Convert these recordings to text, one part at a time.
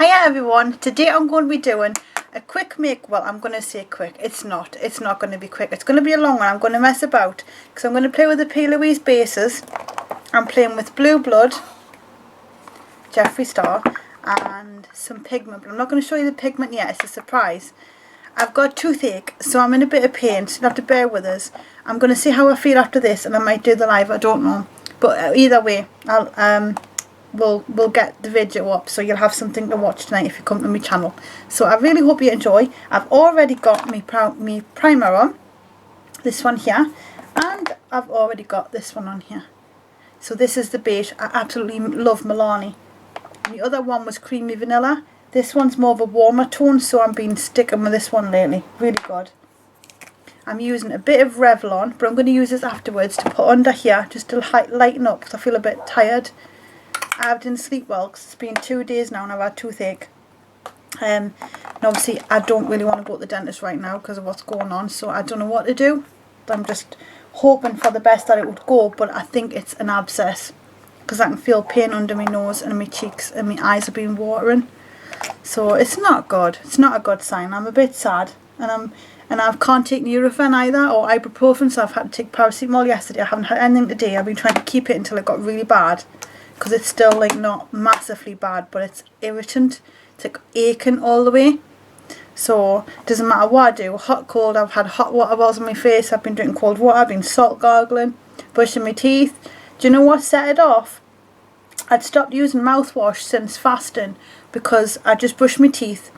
Hiya everyone, today I'm going to be doing a quick well, I'm going to say quick, it's not going to be quick, it's going to be a long one. I'm going to mess about because I'm going to play with the Louise bases. I'm playing with Blue Blood, Jeffree Star, and some pigment, but I'm not going to show you the pigment yet, it's a surprise. I've got toothache, so I'm in a bit of pain, so you'll have to bear with us. I'm going to see how I feel after this, and I might do the live, I don't know. But either way, we'll get the video up, so you'll have something to watch tonight if you come to my channel. So I really hope you enjoy. I've already got me primer on, this one here, and I've already got this one on here. So this is the beige. I absolutely love Maybelline. The other one was creamy vanilla. This one's more of a warmer tone, so I've been sticking with this one lately. Really good. I'm using a bit of Revlon, but I'm going to use this afterwards to put under here just to lighten up because I feel a bit tired. I didn't sleep well because it's been 2 days now and I've had toothache. And obviously I don't really want to go to the dentist right now because of what's going on, so I don't know what to do. I'm just hoping for the best that it would go, but I think it's an abscess because I can feel pain under my nose and my cheeks and my eyes have been watering. So it's not good. It's not a good sign. I'm a bit sad, and I can't take Nurofen either or ibuprofen, so I've had to take paracetamol yesterday. I haven't had anything today. I've been trying to keep it until it got really bad because it's still like not massively bad, but it's irritant. It's like aching all the way. So it doesn't matter what I do, hot, cold. I've had hot water balls on my face. I've been drinking cold water. I've been salt gargling, brushing my teeth. Do you know what set it off? I'd stopped using mouthwash since fasting because I just brushed my teeth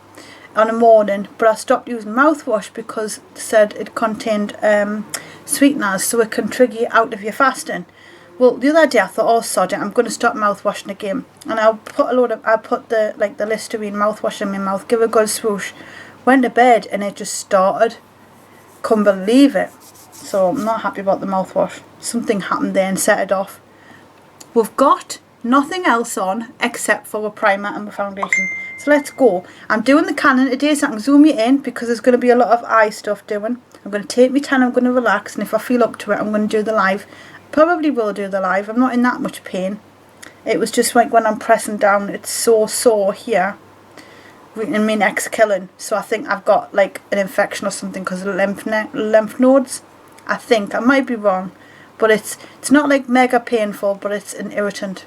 on a morning, but I stopped using mouthwash because it said it contained sweeteners, so it can trigger you out of your fasting. Well, the other day I thought, oh sod it, I'm going to stop mouthwashing again, and I'll put the Listerine mouthwash in my mouth, give it a good swoosh, went to bed, and it just started. Couldn't believe it. So I'm not happy about the mouthwash. Something happened there and set it off. We've got nothing else on except for a primer and a foundation. So let's go. I'm doing the Canon today so I can zoom you in because there's going to be a lot of eye stuff doing. I'm going to take my time, I'm going to relax, and if I feel up to it I'm going to do the live. Probably will do the live. I'm not in that much pain. It was just like when I'm pressing down, it's so sore here and my neck's killing. So I think I've got like an infection or something because of the lymph nodes. I think. I might be wrong. But it's not like mega painful, but it's an irritant.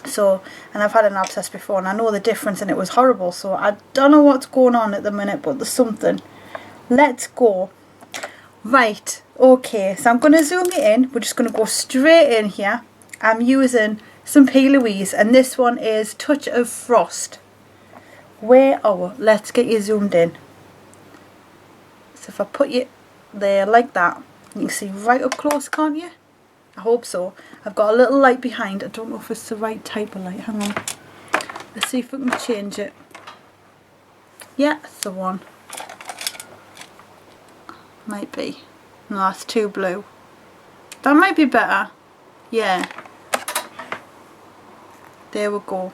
So, and I've had an abscess before and I know the difference and it was horrible. So I don't know what's going on at the minute, but there's something. Let's go. Right, okay, so I'm going to zoom you in. We're just going to go straight in here. I'm using some Louise and this one is Touch of Frost. Let's get you zoomed in. So if I put you there like that, you can see right up close, can't you? I hope so. I've got a little light behind. I don't know if it's the right type of light. Hang on. Let's see if we can change it. Yeah, it's the one. Might be. No, that's too blue. That might be better. Yeah. There we go.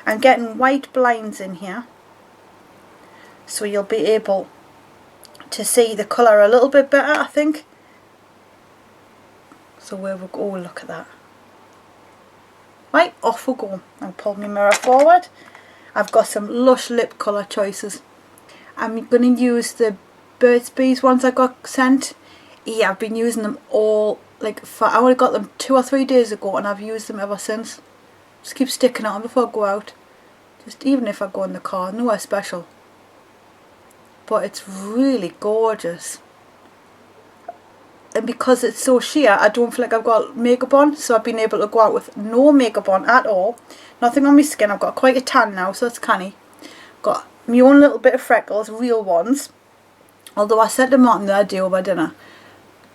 I'm getting white blinds in here. So you'll be able to see the colour a little bit better, I think. So where we go, look at that. Right, off we go. I'll pull my mirror forward. I've got some lush lip colour choices. I'm going to use the Burt's Bees ones I got sent. Yeah, I've been using them all, I only got them 2 or 3 days ago and I've used them ever since. Just keep sticking it on before I go out. Just even if I go in the car, nowhere special. But it's really gorgeous. And because it's so sheer, I don't feel like I've got makeup on, so I've been able to go out with no makeup on at all. Nothing on my skin. I've got quite a tan now, so that's canny. Got my own little bit of freckles, real ones. Although I said to Martin the other day over dinner,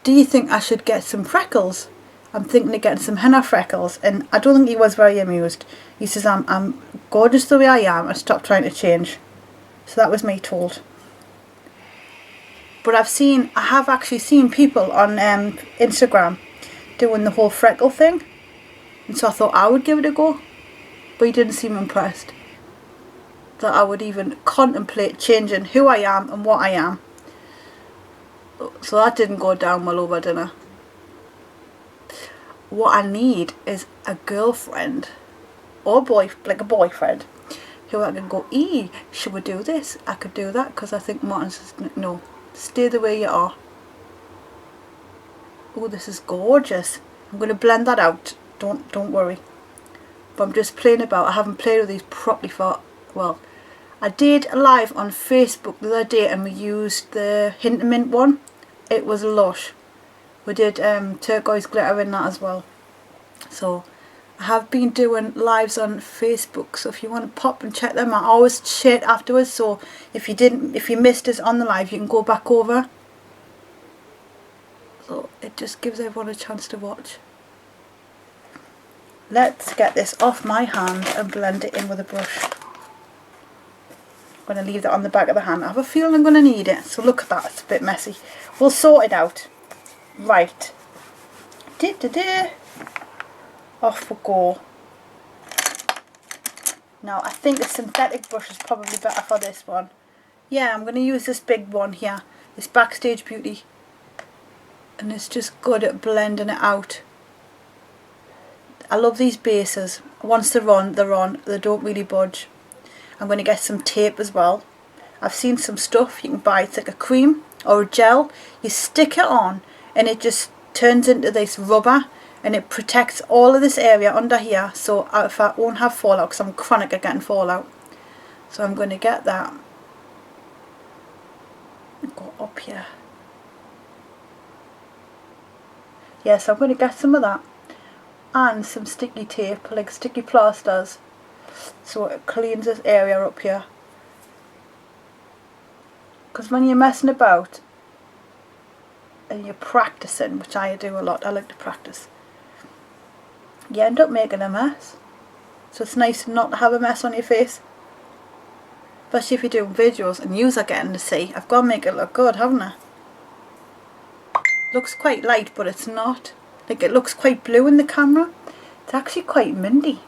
do you think I should get some freckles? I'm thinking of getting some henna freckles, and I don't think he was very amused. He says I'm gorgeous the way I am and stop trying to change. So that was me told. But I have actually seen people on Instagram doing the whole freckle thing. And so I thought I would give it a go. But he didn't seem impressed that I would even contemplate changing who I am and what I am. So that didn't go down well over dinner. What I need is a girlfriend or a boyfriend who I can go, should we do this? I could do that, because I think Martin's just, no, stay the way you are. Oh, this is gorgeous. I'm going to blend that out, don't worry. But I'm just playing about. I haven't played with these properly for, well, I did a live on Facebook the other day and we used the Mint one. It was lush. We did turquoise glitter in that as well. So I have been doing lives on Facebook, so if you want to pop and check them out, I always share it afterwards, so if you missed us on the live, you can go back over. So it just gives everyone a chance to watch. Let's get this off my hand and blend it in with a brush. I'm going to leave that on the back of the hand. I have a feeling I'm going to need it, so look at that, it's a bit messy. We'll sort it out. Right. Off we go. Now I think the synthetic brush is probably better for this one. Yeah, I'm going to use this big one here, this Backstage Beauty, and it's just good at blending it out. I love these bases. Once they're on, they don't really budge. I'm going to get some tape as well. I've seen some stuff you can buy, it's like a cream or a gel, you stick it on and it just turns into this rubber, and it protects all of this area under here, so if I won't have fallout, because I'm chronic at getting fallout. So I'm going to get that and go up here. Yes, I'm going to get some of that and some sticky tape, like sticky plasters, so it cleans this area up here. Because when you're messing about and you're practicing, which I do a lot, I like to practice, you end up making a mess. So it's nice not to have a mess on your face, especially if you're doing videos and yous are getting to see. I've got to make it look good, haven't I? Looks quite light, but it's not. Like, it looks quite blue in the camera. It's actually quite minty.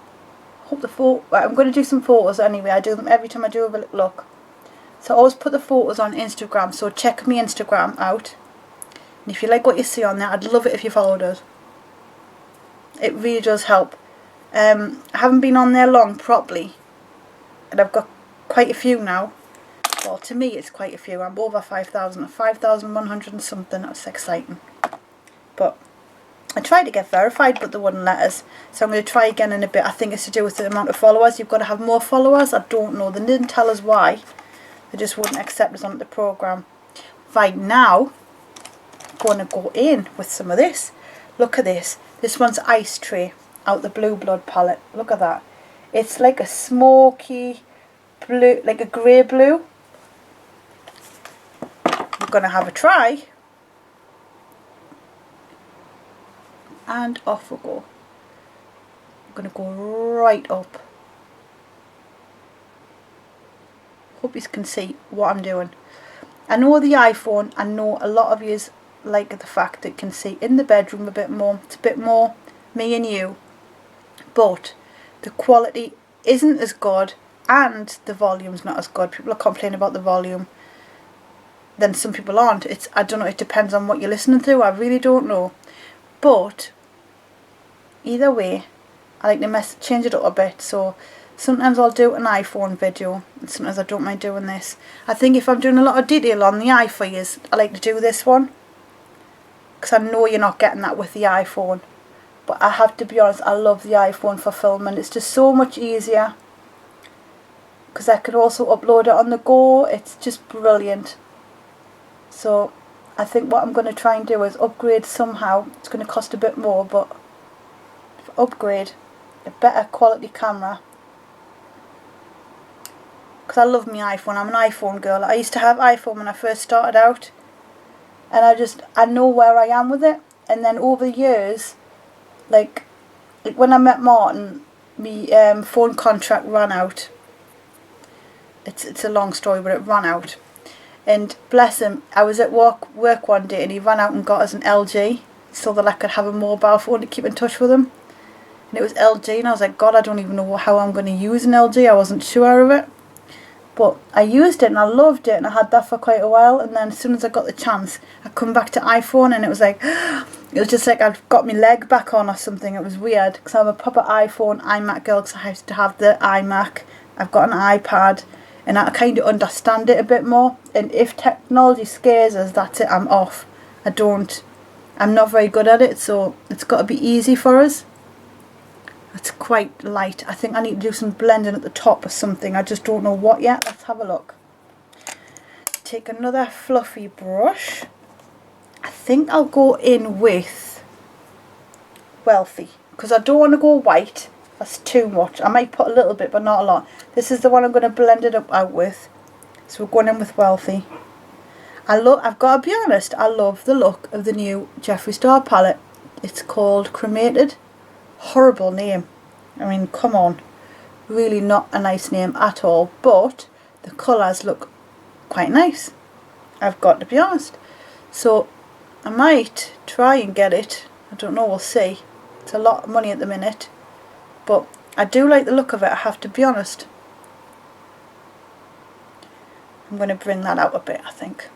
Hope the photo. I'm going to do some photos anyway. I do them every time I do a look. So I always put the photos on Instagram, so check my Instagram out. And if you like what you see on there, I'd love it if you followed us. It really does help. I haven't been on there long properly, and I've got quite a few now. Well, to me it's quite a few. I'm over 5,000, 5,100 and something. That's exciting. But I tried to get verified, but they wouldn't let us. So I'm going to try again in a bit. I think it's to do with the amount of followers. You've got to have more followers. I don't know. They didn't tell us why. They just wouldn't accept us onto the program. Right now, I'm going to go in with some of this. Look at this. This one's Ice Tray out the Blue Blood palette. Look at that. It's like a smoky blue, like a grey blue. We're going to have a try. And off we go. I'm going to go right up. Hope you can see what I'm doing. I know the iPhone, I know a lot of you like the fact that you can see in the bedroom a bit more. It's a bit more me and you. But the quality isn't as good and the volume's not as good. People are complaining about the volume. Then some people aren't. I don't know, it depends on what you're listening to. I really don't know. But either way, I like to change it up a bit. So sometimes I'll do an iPhone video, and sometimes I don't mind doing this. I think if I'm doing a lot of detail on the iPhones, I like to do this one, because I know you're not getting that with the iPhone. But I have to be honest, I love the iPhone for filming. It's just so much easier, because I can also upload it on the go. It's just brilliant. So I think what I'm going to try and do is upgrade somehow. It's going to cost a bit more, but upgrade a better quality camera. Because I love my iPhone. I'm an iPhone girl. I used to have iPhone when I first started out, and I know where I am with it. And then over the years, like when I met Martin, my phone contract ran out. It's a long story, but it ran out. And bless him, I was at work one day and he ran out and got us an LG so that I could have a mobile phone to keep in touch with him. And it was LG, and I was like, God, I don't even know how I'm going to use an LG. I wasn't sure of it. But I used it and I loved it, and I had that for quite a while. And then as soon as I got the chance, I come back to iPhone, and it was like, it was just like I'd got my leg back on or something. It was weird, because I'm a proper iPhone, iMac girl, because I have to have the iMac, I've got an iPad and I kind of understand it a bit more. And if technology scares us, that's it, I'm off. I'm not very good at it, so it's got to be easy for us. It's quite light. I think I need to do some blending at the top or something. I just don't know what yet. Let's have a look. Take another fluffy brush. I think I'll go in with Wealthy, because I don't want to go white. That's too much. I might put a little bit, but not a lot. This is the one I'm going to blend it up out with. So we're going in with Wealthy. I've got to be honest, I love the look of the new Jeffree Star palette. It's called Cremated. Horrible name. I mean, come on. Really not a nice name at all. But the colours look quite nice. I've got to be honest. So I might try and get it. I don't know, we'll see. It's a lot of money at the minute. But I do like the look of it, I have to be honest. I'm going to bring that out a bit, I think.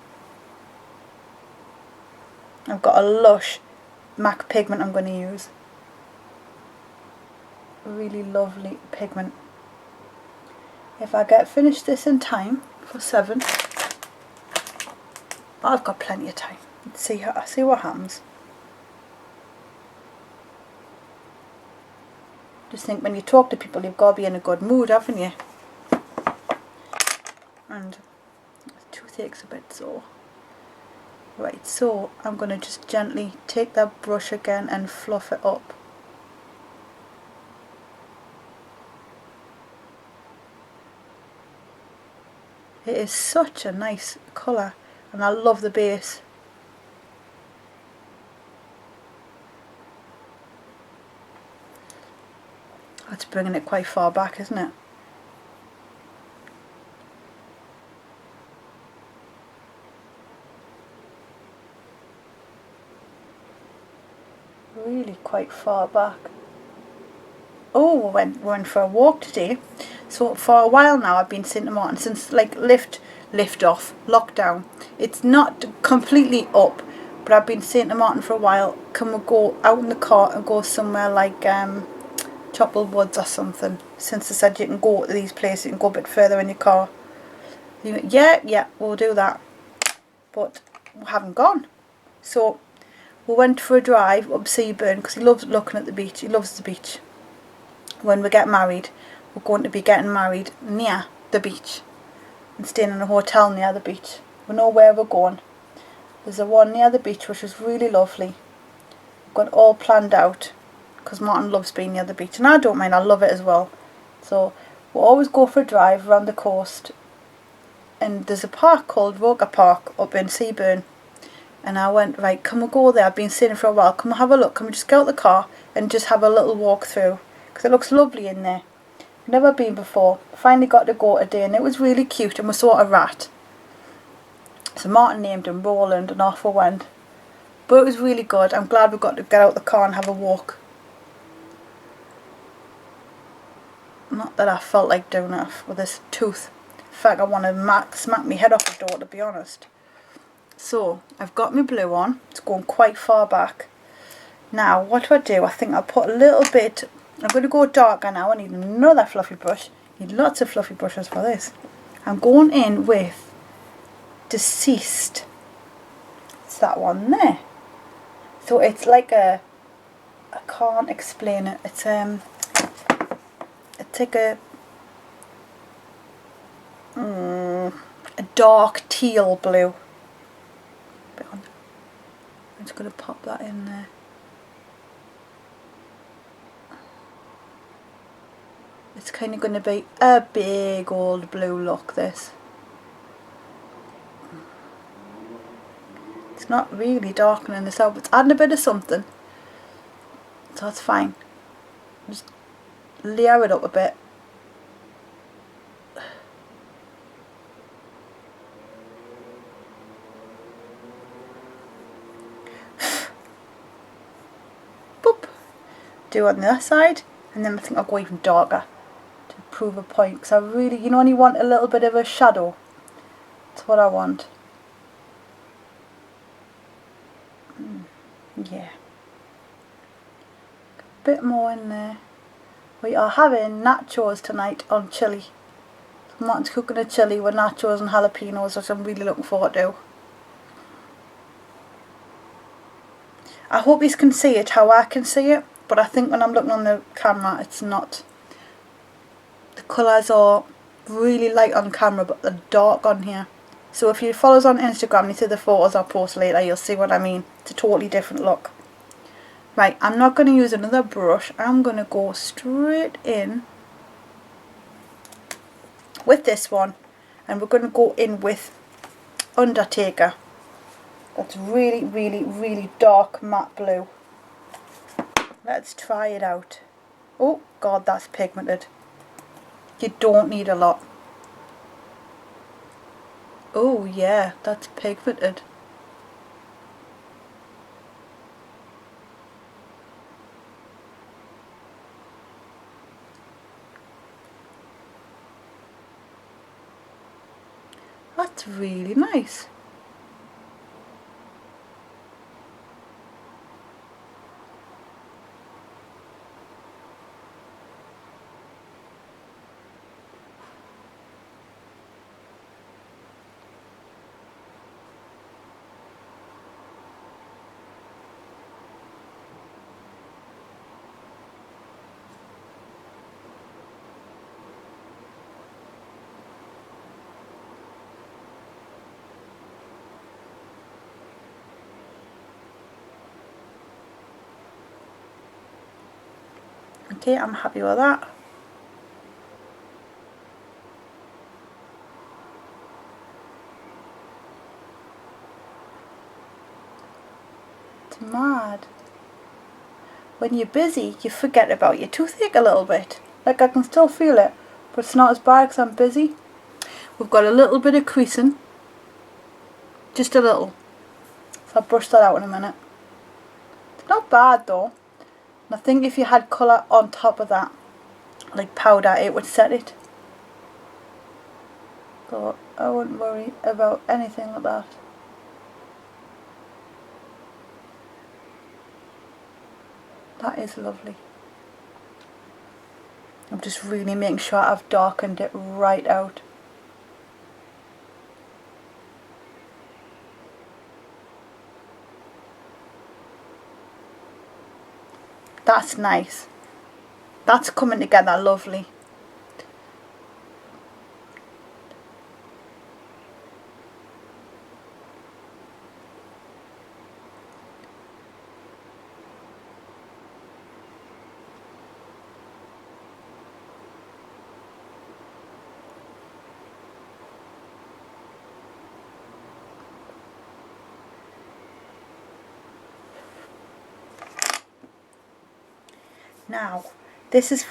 I've got a Lush MAC pigment I'm going to use. Really lovely pigment. If I get finished this in time for 7, I've got plenty of time. Let's see what happens. Just think, when you talk to people, you've got to be in a good mood, haven't you? And the toothache's a bit sore. Right, so I'm going to just gently take that brush again and fluff it up. It is such a nice colour, and I love the base. That's bringing it quite far back, isn't it? Really quite far back. Oh, we went for a walk today. So for a while now I've been St. Martin, since like lift off, lockdown. It's not completely up, but I've been St. Martin for a while. Can we go out in the car and go somewhere like Chopple Woods or something? Since they said you can go to these places, you can go a bit further in your car. Yeah, we'll do that. But we haven't gone. So we went for a drive up Seaburn because he loves looking at the beach. He loves the beach. When we get married, we're going to be getting married near the beach and staying in a hotel near the beach. We know where we're going. There's a one near the beach which is really lovely. We've got it all planned out because Martin loves being near the beach, and I don't mind, I love it as well. So we'll always go for a drive around the coast, and there's a park called Roker Park up in Seaburn. And I went, right, can we go there? I've been seeing it for a while. Can we have a look? Can we just get out the car and just have a little walk through? Because it looks lovely in there. Never been before. Finally got to go today, and it was really cute, and we saw a rat. So Martin named him Roland, and off we went. But it was really good. I'm glad we got to get out the car and have a walk. Not that I felt like doing it with this tooth. In fact, I want to smack my head off the door, to be honest. So I've got my blue on. It's going quite far back. Now what do? I think I'll put a little bit. I'm going to go darker now. I need another fluffy brush. Need lots of fluffy brushes for this. I'm going in with Deceased. It's that one there. So it's like I can't explain it. It's like a dark teal blue. I'm just going to pop that in there. It's kind of going to be a big old blue look, this. It's not really darkening this out, but it's adding a bit of something. So that's fine. Just layer it up a bit. Boop. Do on the other side, and then I think I'll go even darker to prove a point, because I really, you know, when you want a little bit of a shadow, that's what I want. Yeah, a bit more in there. We are having nachos tonight on chili. Martin's cooking a chilli with nachos and jalapenos, which I'm really looking forward to. I hope you can see it how I can see it, but I think when I'm looking on the camera it's not. The colours are really light on camera but they're dark on here. So if you follow us on Instagram and you see the photos I'll post later, you'll see what I mean. It's a totally different look. Right, I'm not going to use another brush. I'm going to go straight in with this one, and we're going to go in with Undertaker. That's really, really, really dark matte blue. Let's try it out. Oh God, that's pigmented. You don't need a lot. Oh yeah, that's pigmented. That's really nice. Okay, I'm happy with that. It's mad. When you're busy, you forget about your toothache a little bit. Like I can still feel it, but it's not as bad because I'm busy. We've got a little bit of creasing. Just a little. So I'll brush that out in a minute. It's not bad though. And I think if you had colour on top of that, like powder, it would set it. So I wouldn't worry about anything like that. That is lovely. I'm just really making sure I've darkened it right out. That's nice. That's coming together lovely. Now, this is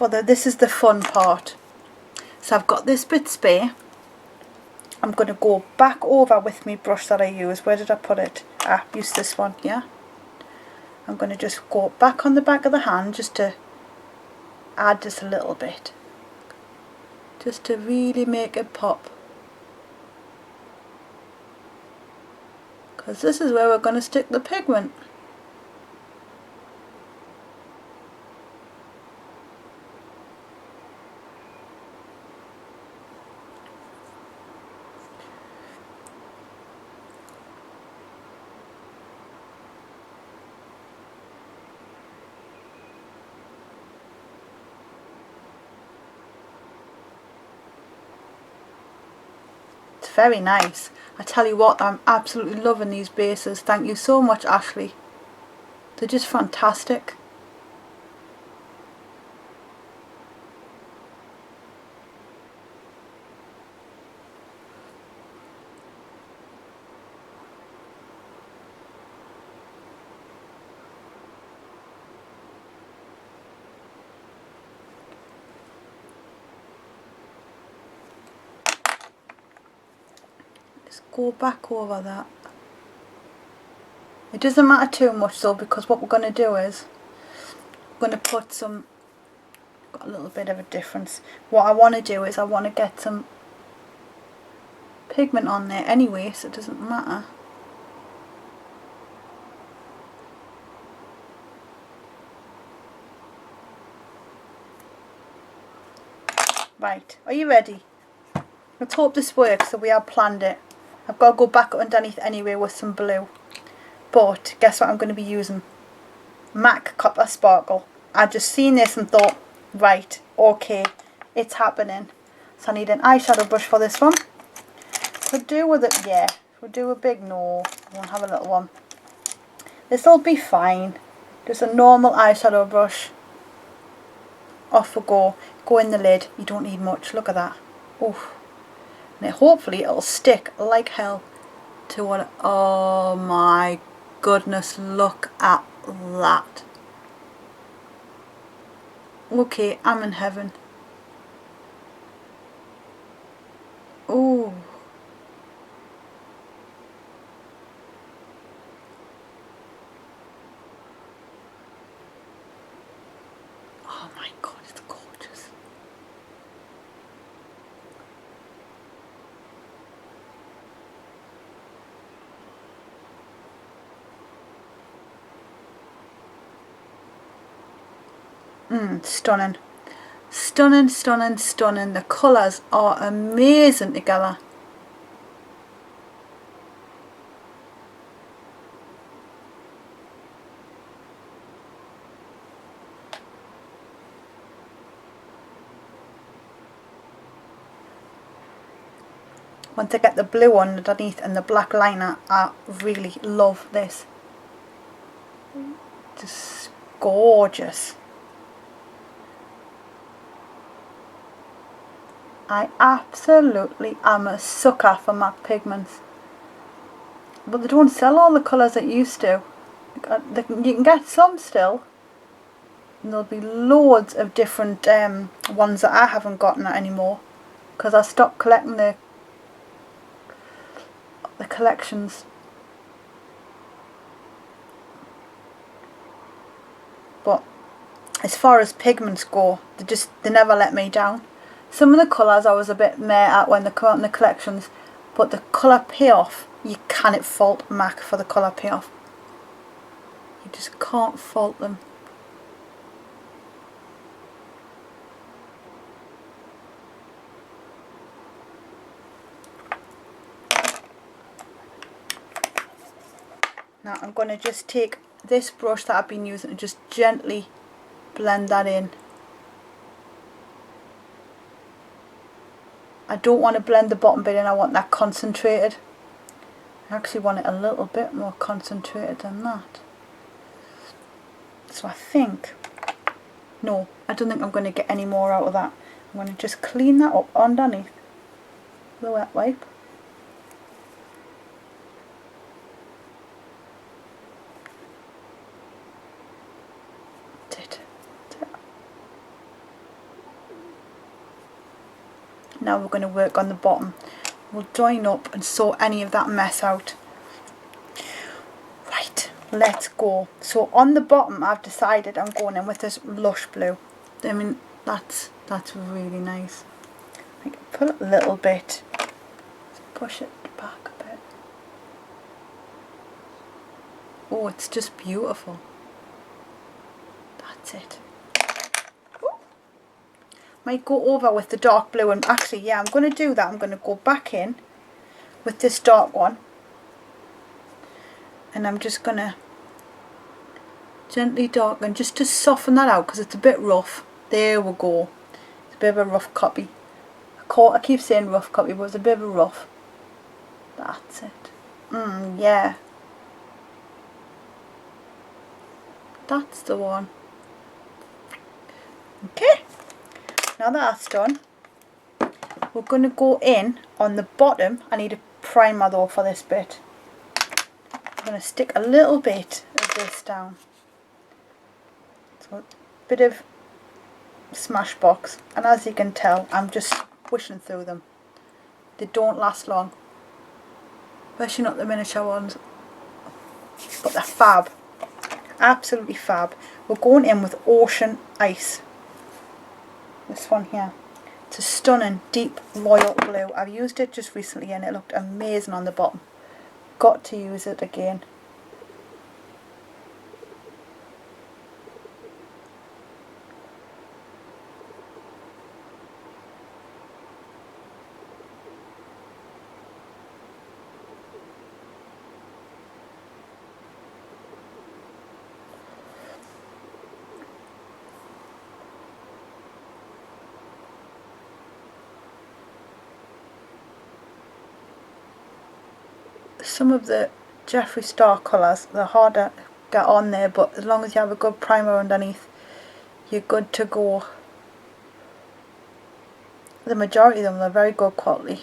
the fun part. So I've got this bit spare. I'm going to go back over with my brush that I use. Where did I put it? Use this one, yeah. I'm going to just go back on the back of the hand just to add just a little bit. Just to really make it pop. Because this is where we're going to stick the pigment. Very nice. I tell you what, I'm absolutely loving these bases. Thank you so much, Ashley. They're just fantastic. Go back over that. It doesn't matter too much though, because what we're going to do is we're going to put some, got a little bit of a difference. What I want to do is I want to get some pigment on there anyway, so it doesn't matter. Right, are you ready? Let's hope this works. So we have planned it. I've got to go back underneath anyway with some blue. But guess what I'm going to be using? MAC Copper Sparkle. I just seen this and thought, right, okay, it's happening. So I need an eyeshadow brush for this one. Could do with it, yeah. We'll do a big, no, won't have a little one. This'll be fine. Just a normal eyeshadow brush. Off we go. Go in the lid. You don't need much. Look at that. Oof. And hopefully it'll stick like hell to what. Oh my goodness! Look at that. Okay, I'm in heaven. Oh. Oh my God, it's gorgeous. Stunning. Stunning, stunning, stunning. The colours are amazing together. Once I get the blue on underneath and the black liner, I really love this. Just gorgeous. I absolutely am a sucker for MAC pigments. But they don't sell all the colours that used to. You can get some still. And there'll be loads of different ones that I haven't gotten anymore. Because I stopped collecting the collections. But as far as pigments go, they never let me down. Some of the colours I was a bit meh at when they come out in the collections, but the colour payoff, you cannot fault MAC for the colour payoff. You just can't fault them. Now I'm going to just take this brush that I've been using and just gently blend that in. I don't want to blend the bottom bit in, I want that concentrated. I actually want it a little bit more concentrated than that. So I think, no, I don't think I'm going to get any more out of that. I'm going to just clean that up underneath the wet wipe. Now we're going to work on the bottom. We'll join up and sort any of that mess out. Right, let's go. So on the bottom I've decided I'm going in with this Lush Blue. I mean, that's really nice. I can pull it a little bit. Let's push it back a bit. Oh, it's just beautiful. That's it. Might go over with the dark blue, and actually, yeah, I'm going to do that. I'm going to go back in with this dark one, and I'm just going to gently darken just to soften that out because it's a bit rough. There we go. It's a bit of a rough copy. I keep saying rough copy, but it's a bit of a rough. That's it. Yeah. That's the one. Okay. Now that that's done, we're going to go in on the bottom. I need a primer though for this bit. I'm going to stick a little bit of this down. So a bit of Smashbox, and as you can tell, I'm just wishing through them. They don't last long, especially not the miniature ones, but they're fab. Absolutely fab. We're going in with Ocean Ice. This one here. It's a stunning deep royal blue. I've used it just recently and it looked amazing on the bottom. Got to use it again. some of the Jeffree Star colours, they're harder to get on there, but as long as you have a good primer underneath, you're good to go. The majority of them are very good quality.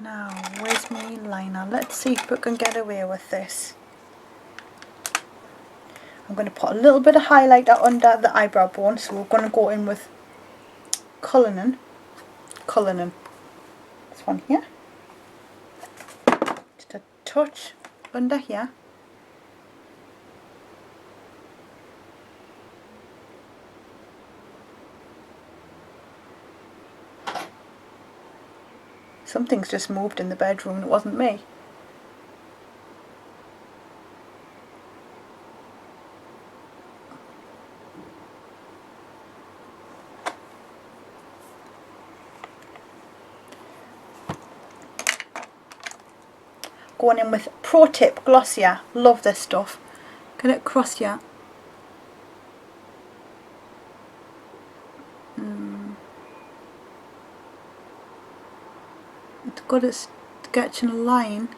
Now, where's my liner? Let's see if we can get away with this. I'm going to put a little bit of highlighter under the eyebrow bone, so we're going to go in with colouring. This one here. Just a touch under here. Something's just moved in the bedroom and it wasn't me. Going in with Pro Tip Glossier. Love this stuff. Get it across here. It's good at sketching a line.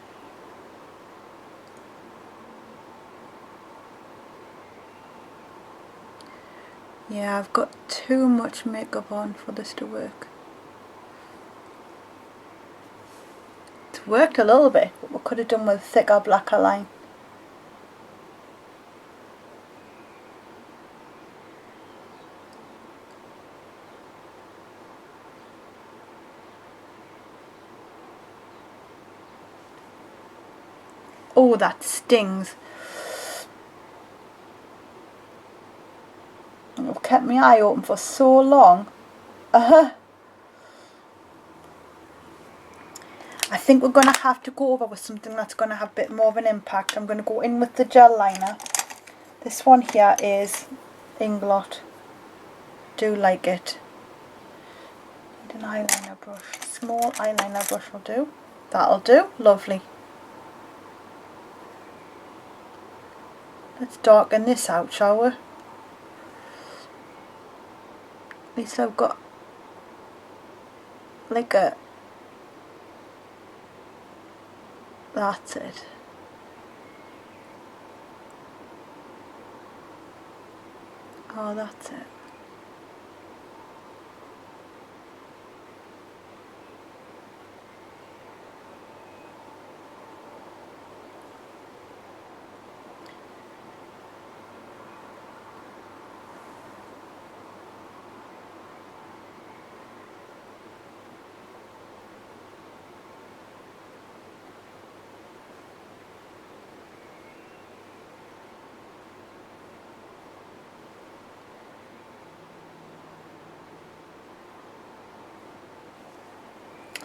Yeah, I've got too much makeup on for this to work. It's worked a little bit, but we could have done with a thicker, blacker line. Oh, that stings. I've kept my eye open for so long. I think we're going to have to go over with something that's going to have a bit more of an impact. I'm going to go in with the gel liner. This one here is Inglot. Do like it. Need an eyeliner brush. Small eyeliner brush will do. That'll do. Lovely. Let's darken this out, shall we? At least I've got like a... That's it. Oh, that's it.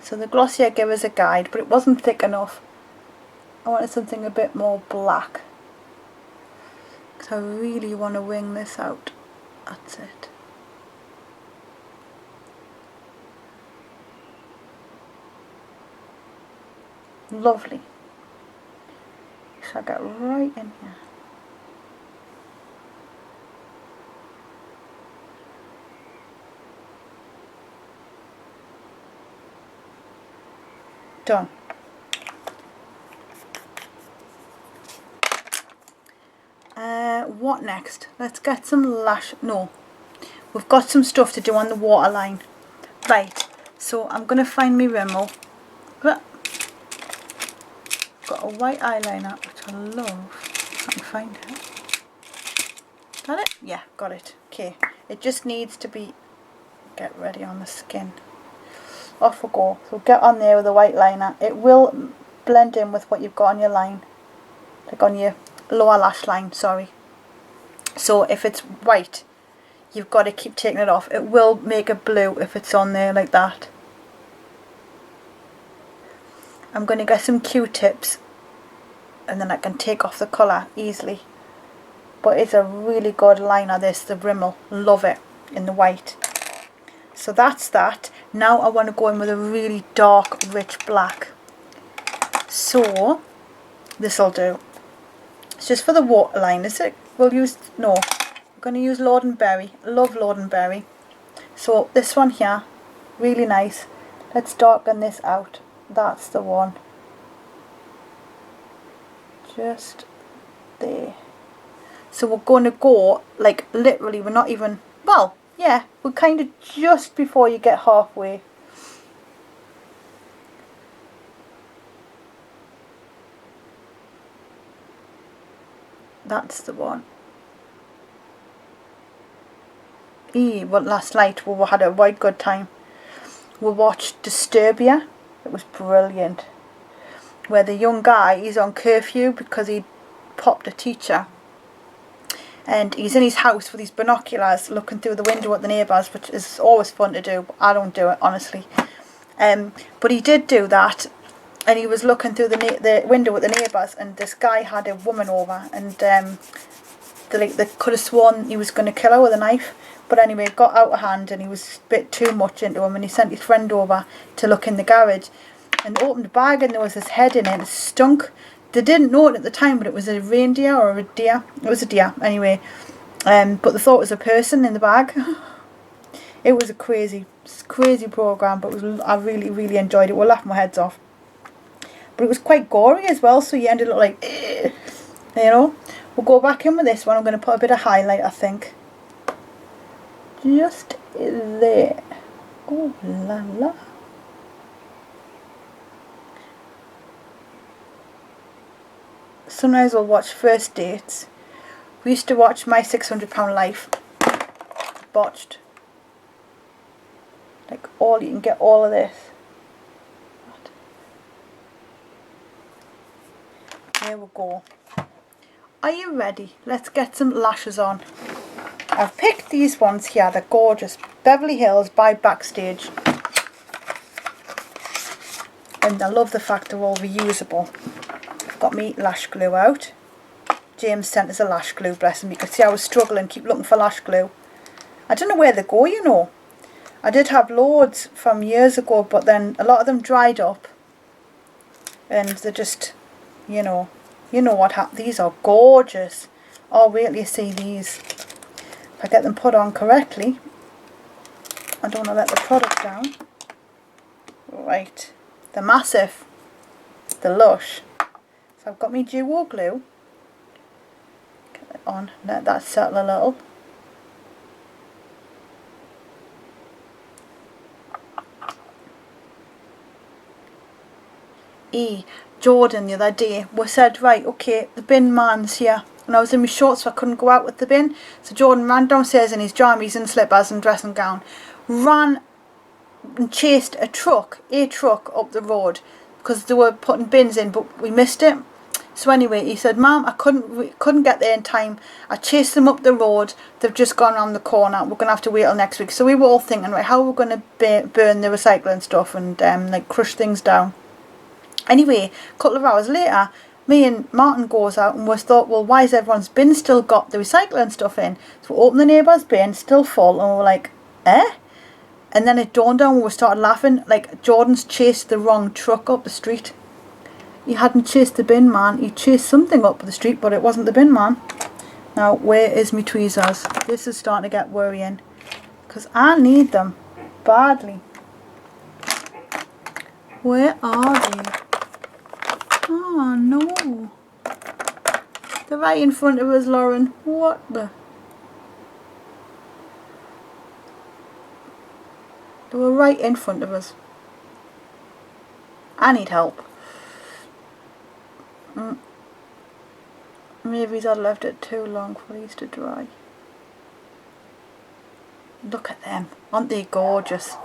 So the Glossier gave us a guide, but it wasn't thick enough. I wanted something a bit more black, because I really want to wing this out. That's it. Lovely. So I get right in here. Done. What next? Let's get some lash. No, we've got some stuff to do on the waterline. Right, so I'm going to find my Rimmel. Got a white eyeliner, which I love. I can find it. Got it? Yeah, got it. Okay, it just needs to be get ready on the skin. Off we go. So get on there with a white liner. It will blend in with what you've got on your line, like on your lower lash line, sorry. So if it's white, you've got to keep taking it off. It will make it blue if it's on there like that. I'm going to get some Q-tips and then I can take off the colour easily. but it's a really good liner, this, the Rimmel. Love it, in the white. So that's that. Now I want to go in with a really dark, rich black. So this'll do. It's just for the waterline, is it? We'll use, no, we're going to use Lord & Berry. Love Lord & Berry. So this one here, really nice. Let's darken this out. That's the one. Just there. So we're going to go, like, literally, we're not even, well, yeah, we're kind of just before you get halfway. That's the one. Well, last night we had a right good time. We watched Disturbia. It was brilliant. Where the young guy, he's on curfew because he popped a teacher. And he's in his house with his binoculars looking through the window at the neighbours, which is always fun to do, but I don't do it, honestly. But he did do that, and he was looking through the window at the neighbours, and this guy had a woman over, and they could have sworn he was going to kill her with a knife. But anyway, it got out of hand, and he was a bit too much into him, and he sent his friend over to look in the garage, and opened the bag, and there was his head in it, and it stunk. They didn't know it at the time, but it was a reindeer or a deer. It was a deer, anyway. But they thought it was a person in the bag. It was a crazy program, but I really, really enjoyed it. We laughed my heads off. But it was quite gory as well, so you ended up like, you know. We'll go back in with this one. I'm going to put a bit of highlight, I think. Just there. Oh la la. Sometimes we'll watch First Dates. We used to watch My £600 Life. Botched. Like, all, you can get all of this. There we go. Are you ready? Let's get some lashes on. I've picked these ones here. They're gorgeous. Beverly Hills by Backstage. And I love the fact they're all reusable. Got me lash glue out. James sent us a lash glue, bless him. You could see I was struggling, keep looking for lash glue. I don't know where they go, you know. I did have loads from years ago, but then a lot of them dried up. And they're just, you know what happened. These are gorgeous. Oh, wait till you see these. If I get them put on correctly. I don't want to let the product down. Right. They're massive. They're lush. So I've got my duo glue. Get it on, let that settle a little. Jordan the other day, we said, right, okay, the bin man's here. And I was in my shorts, so I couldn't go out with the bin. So Jordan ran downstairs in his jammies and slippers and dressing gown. Ran and chased a truck up the road. Because they were putting bins in, but we missed it. So anyway, he said, Mum, I couldn't get there in time. I chased them up the road. They've just gone around the corner. We're going to have to wait till next week. So we were all thinking, right, how are we going to burn the recycling stuff and like crush things down? Anyway, a couple of hours later, me and Martin goes out and we thought, well, why has everyone's bin still got the recycling stuff in? So we opened the neighbour's bin, still full, and we were like, eh? And then it dawned on, we started laughing, like Jordan's chased the wrong truck up the street. He hadn't chased the bin man, he chased something up the street, but it wasn't the bin man. Now, where is my tweezers? This is starting to get worrying, because I need them badly. Where are they? Oh no. They're right in front of us, Lauren. What the? They were right in front of us. I need help. Maybe I'd left it too long for these to dry. Look at them. Aren't they gorgeous?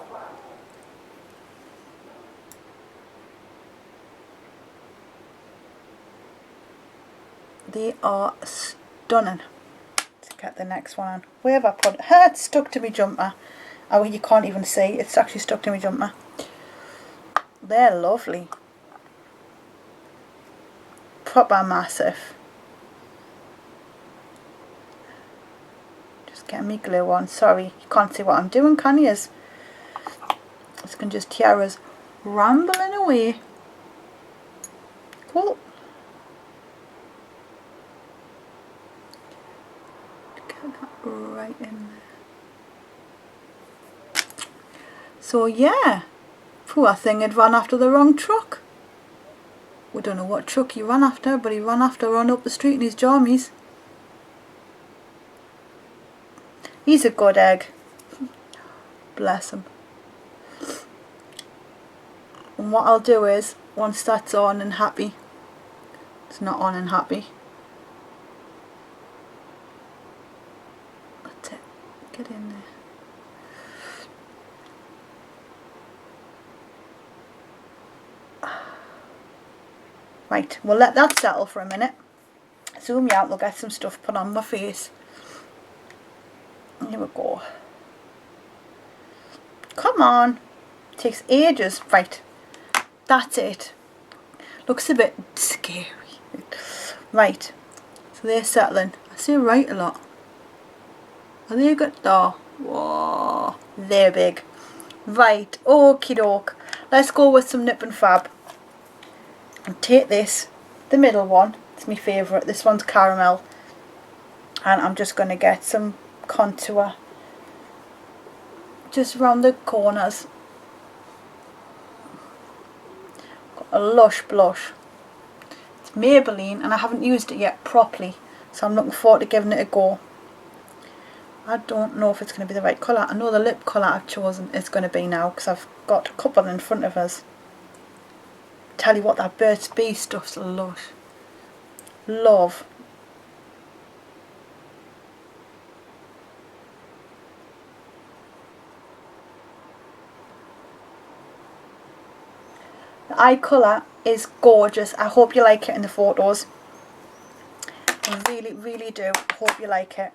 They are stunning. Let's get the next one on. Where have I put it? It's stuck to my jumper. Oh, you can't even see. It's actually stuck to my jumper. They're lovely. Proper massive. getting me glue on. Sorry, you can't see what I'm doing, can you? You can just hear us rambling away. Cool. Get that right in there. So yeah, poor thing had run after the wrong truck. We don't know what truck he ran after, but he ran after run up the street in his jammies. He's a good egg. Bless him. And what I'll do is, once that's on and happy, it's not on and happy. That's it. Get in there. Right, we'll let that settle for a minute. Zoom you out, we'll get some stuff put on my face. Here we go. Come on. Takes ages. Right. That's it. Looks a bit scary. Right. So they're settling. I say right a lot. Are they good? Oh. Whoa. They're big. Right. Okie doke. Let's go with some Nip and Fab. And take this. The middle one. It's my favourite. This one's caramel. And I'm just going to get some contour just around the corners. Got a lush blush. It's Maybelline and I haven't used it yet properly, so I'm looking forward to giving it a go. I don't know if it's going to be the right colour. I know the lip colour I've chosen is going to be now because I've got a couple in front of us. Tell you what, that Burt's Bees stuff's lush. Love. The eye colour is gorgeous. I hope you like it in the photos. I really, really do hope you like it.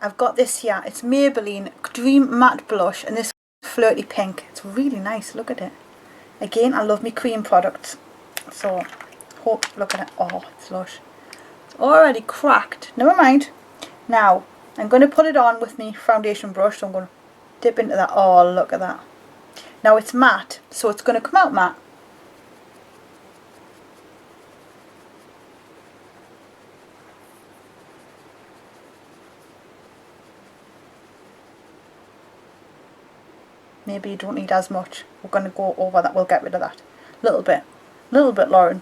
I've got this here. It's Maybelline Dream Matte Blush and this flirty pink. It's really nice. Look at it. Again, I love my cream products. So, hope, look at it. Oh, it's lush. It's already cracked. Never mind. Now, I'm going to put it on with my foundation brush. So I'm going to dip into that. Oh, look at that. Now it's matte, so it's going to come out matte. Maybe you don't need as much. We're going to go over that. We'll get rid of that. Little bit, Lauren.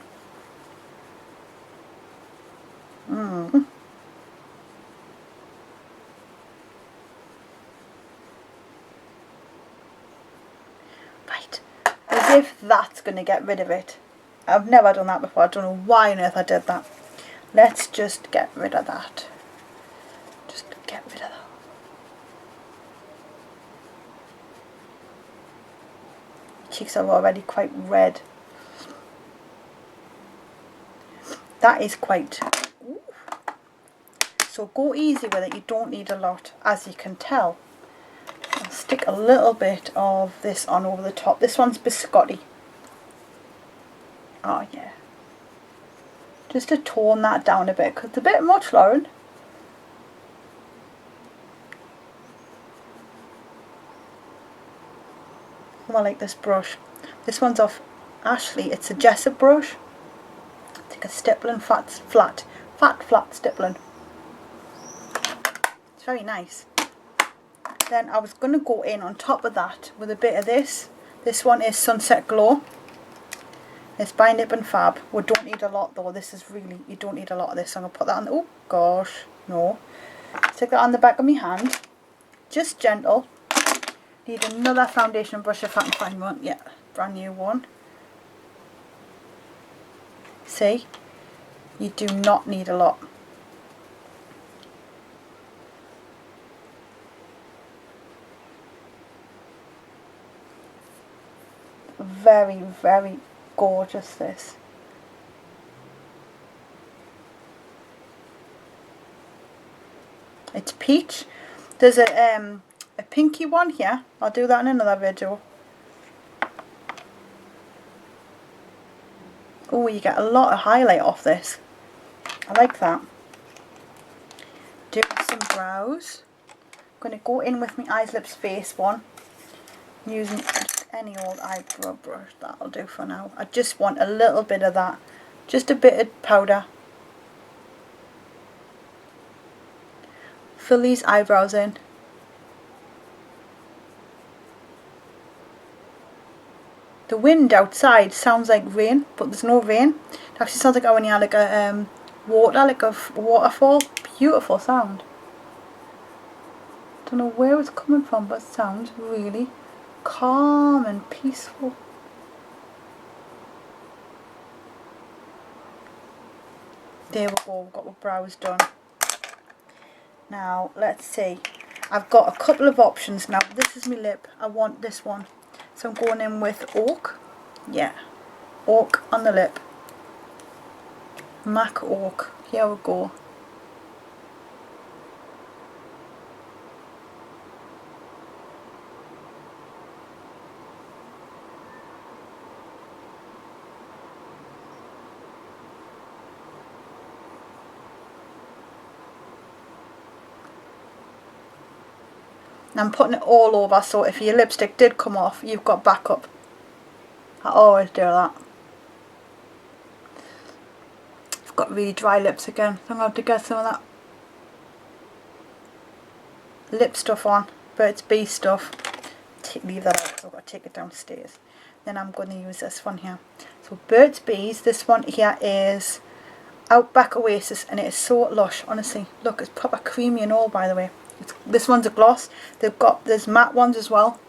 Right. As if that's going to get rid of it. I've never done that before. I don't know why on earth I did that. Let's just get rid of that. Just get rid of that. Cheeks are already quite red. That is quite... Ooh. So go easy with it. You don't need a lot, as you can tell. I'll stick a little bit of this on over the top. This one's biscotti. Oh yeah. Just to tone that down a bit, because it's a bit much, Lauren. I like this brush. This one's off Ashley. It's a Jessup brush. Take a stippling flat stippling. It's very nice. Then I was going to go in on top of that with a bit of this. This one is Sunset Glow. It's by Nip and Fab. We don't need a lot though. This is really, you don't need a lot of this. I'm going to put that on. Oh gosh, no. Stick that on the back of my hand. Just gentle. Need another foundation brush if I can find one. Yeah, brand new one. See? You do not need a lot. Very, very gorgeous this. It's peach. There's a pinky one here. I'll do that in another video. Oh, you get a lot of highlight off this. I like that. Do some brows. going to go in with my eyes, lips, face one. Using just any old eyebrow brush, that'll do for now. I just want a little bit of that, just a bit of powder. Fill these eyebrows in. The wind outside sounds like rain, but there's no rain. It actually sounds like when you had like a water, like a waterfall. Beautiful sound. Don't know where it's coming from, but it sounds really calm and peaceful. There we go, we've got our brows done. Now let's see, I've got a couple of options now. This is my lip, I want this one, so I'm going in with Oak. Yeah, Oak on the lip, MAC Oak. Here we go. And I'm putting it all over, so if your lipstick did come off, you've got backup. I always do that. I've got really dry lips again, so I'm going to have to get some of that lip stuff on, Burt's Bees stuff. Leave that out because I've got to take it downstairs. Then I'm going to use this one here. So Burt's Bees, this one here is Outback Oasis, and it is so lush, honestly. Look, it's proper creamy and all, by the way. This one's a gloss. There's matte ones as well.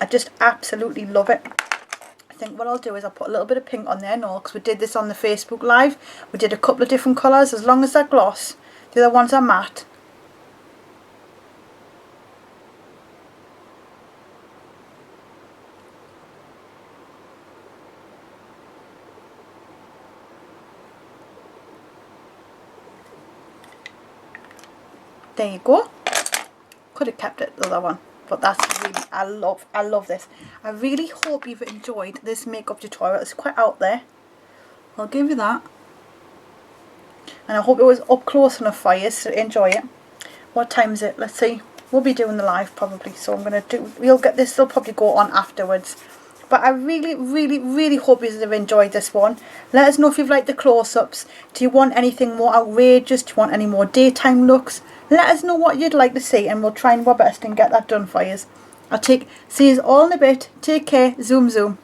I just absolutely love it. I think what I'll do is I'll put a little bit of pink on there, no, because we did this on the Facebook Live. We did a couple of different colours. As long as they're gloss, the other ones are matte. There you go. Could have kept it, the other one, but that's really, I love this. I really hope you've enjoyed this makeup tutorial. It's quite out there, I'll give you that, and I hope it was up close enough for you to enjoy it. What time is it? Let's see. We'll be doing the live probably, so I'm gonna do. We'll get this. Will probably go on afterwards. But I really hope you have enjoyed this one. Let us know if you've liked the close-ups. Do you want anything more outrageous? Do you want any more daytime looks? Let us know what you'd like to see, and we'll try and our best and get that done for you. See you all in a bit. Take care. Zoom zoom.